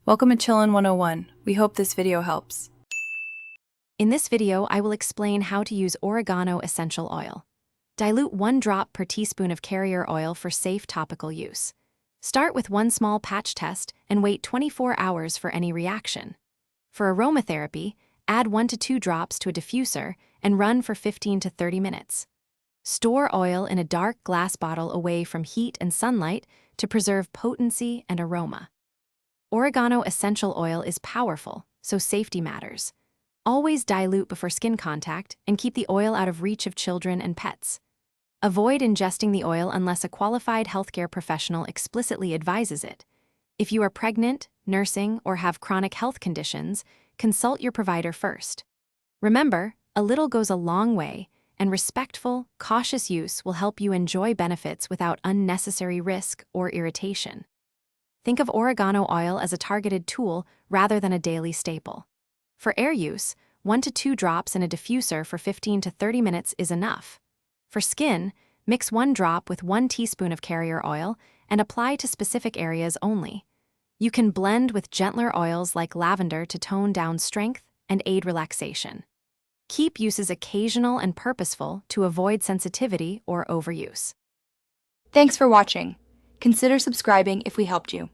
Welcome to Chillin' 101. We hope this video helps. In this video, I will explain how to use oregano essential oil. Dilute 1 drop per teaspoon of carrier oil for safe topical use. Start with 1 small patch test and wait 24 hours for any reaction. For aromatherapy, add 1 to 2 drops to a diffuser and run for 15 to 30 minutes. Store oil in a dark glass bottle away from heat and sunlight to preserve potency and aroma. Oregano essential oil is powerful, so safety matters. Always dilute before skin contact and keep the oil out of reach of children and pets. Avoid ingesting the oil unless a qualified healthcare professional explicitly advises it. If you are pregnant, nursing, or have chronic health conditions, consult your provider first. Remember, a little goes a long way, and respectful, cautious use will help you enjoy benefits without unnecessary risk or irritation. Think of oregano oil as a targeted tool rather than a daily staple. For air use, 1 to 2 drops in a diffuser for 15 to 30 minutes is enough. For skin, mix 1 drop with 1 teaspoon of carrier oil and apply to specific areas only. You can blend with gentler oils like lavender to tone down strength and aid relaxation. Keep uses occasional and purposeful to avoid sensitivity or overuse. Thanks for watching. Consider subscribing if we helped you.